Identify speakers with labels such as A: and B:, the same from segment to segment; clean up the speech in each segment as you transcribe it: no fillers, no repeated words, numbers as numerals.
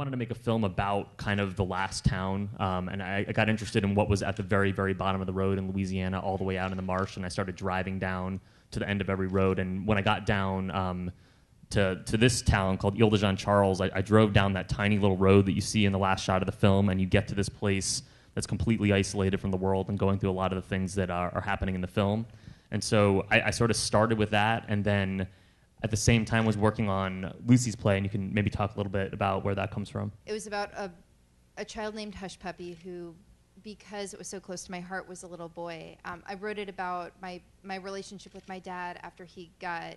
A: wanted to make a film about kind of the last town, and I got interested in what was at the very, very bottom of the road in Louisiana, all the way out in the marsh, and I started driving down to the end of every road. And when I got down to this town called Ile de Jean Charles, I drove down that tiny little road that you see in the last shot of the film, and you get to this place that's completely isolated from the world and going through a lot of the things that are happening in the film. And so I sort of started with that, and then at the same time was working on Lucy's play, and you can maybe talk a little bit about where that comes from.
B: It was about a child named Hush Puppy who, because it was so close to my heart, was a little boy. I wrote it about my relationship with my dad after he got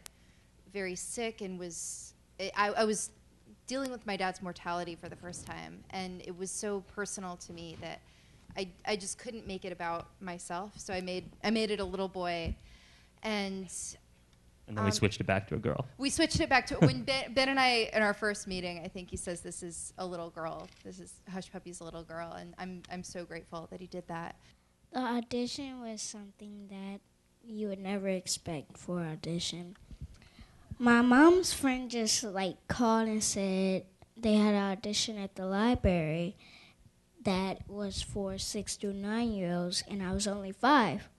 B: very sick and I was dealing with my dad's mortality for the first time, and it was so personal to me that I just couldn't make it about myself. So I made it a little boy, and
A: then we switched it back to a girl.
B: We switched it back to when Ben and I, in our first meeting, I think he says this is a little girl. This is Hush Puppy's a little girl, and I'm so grateful that he did that.
C: The audition was something that you would never expect for audition. My mom's friend just called and said they had an audition at the library that was for 6 through 9-year-olds, and I was only 5.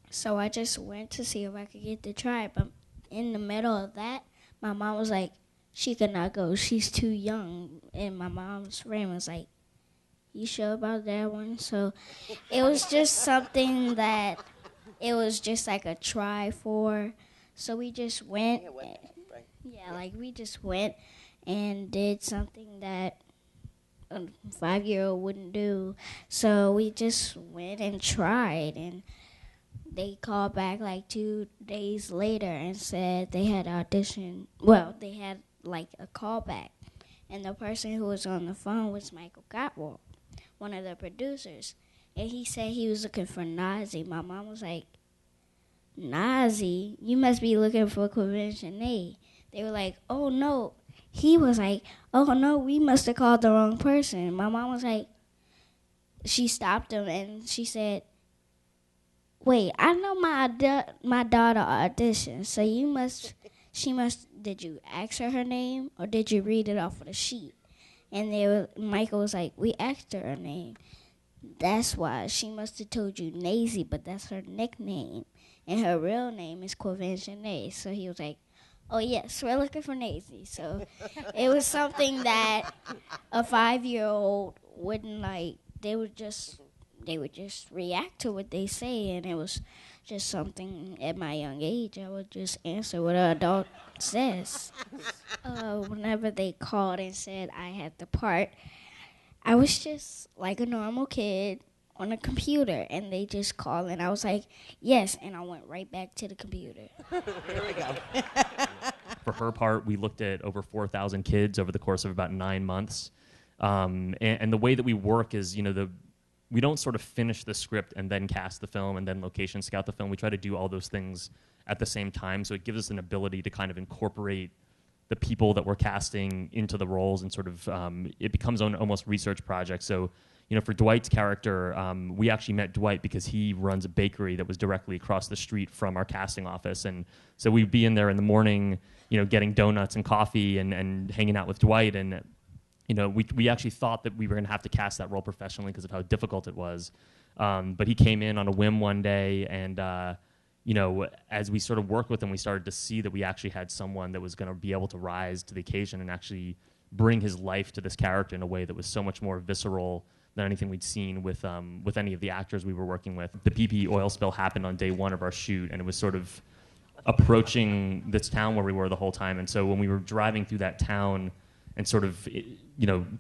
C: So I just went to see if I could get to try. But in the middle of that, my mom was like, she could not go. She's too young. And my mom's friend was like, you sure about that one? So it was just something that it was just like a try for. So we just went. We just went and did something that a 5-year-old wouldn't do. So we just went and tried, and they called back 2 days later and said they had auditioned. Well, they had a callback, and the person who was on the phone was Michael Gottwald, one of the producers, and he said he was looking for Nazi. My mom was like, Nazi? You must be looking for Quvenzhané. They were like, oh no. He was like, oh no, we must have called the wrong person. My mom was like, she stopped him and she said, wait, I know my daughter auditioned, so did you ask her name or did you read it off of the sheet? And Michael was like, we asked her name. That's why she must have told you Nazy, but that's her nickname. And her real name is Quvenzhané. So he was like, oh yes, we're looking for Nazy. So it was something that a 5-year-old wouldn't like. They would just react to what they say, and it was just something at my young age. I would just answer what an adult says. Whenever they called and said I had the part, I was just like a normal kid on a computer, and they just called, and I was like, yes, and I went right back to the computer.
D: Here we go.
A: For her part, we looked at over 4,000 kids over the course of about 9 months. And the way that we work is, we don't sort of finish the script and then cast the film and then location scout the film. We try to do all those things at the same time, so it gives us an ability to kind of incorporate the people that we're casting into the roles, and sort of it becomes an almost research project. So, for Dwight's character, we actually met Dwight because he runs a bakery that was directly across the street from our casting office. And so we'd be in there in the morning, getting donuts and coffee and hanging out with Dwight. And, we actually thought that we were going to have to cast that role professionally because of how difficult it was. But he came in on a whim one day, and, as we sort of worked with him, we started to see that we actually had someone that was going to be able to rise to the occasion and actually bring his life to this character in a way that was so much more visceral than anything we'd seen with any of the actors we were working with. The PP oil spill happened on day 1 of our shoot, and it was sort of approaching this town where we were the whole time. And so when we were driving through that town and sort of,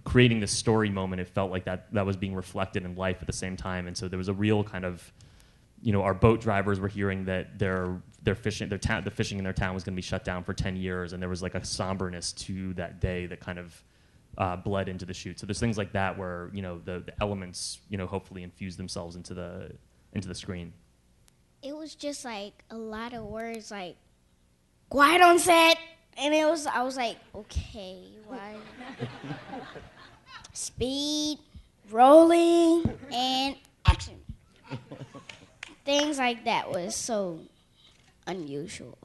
A: creating this story moment, it felt like that was being reflected in life at the same time. And so there was a real kind of, our boat drivers were hearing that the fishing in their town was going to be shut down for 10 years, and there was a somberness to that day that kind of bled into the shoot. So there's things like that where the elements hopefully infuse themselves into the screen.
C: It was just a lot of words quiet on set, and I was like, okay, why? Speed, rolling, and action. Things like that was so unusual.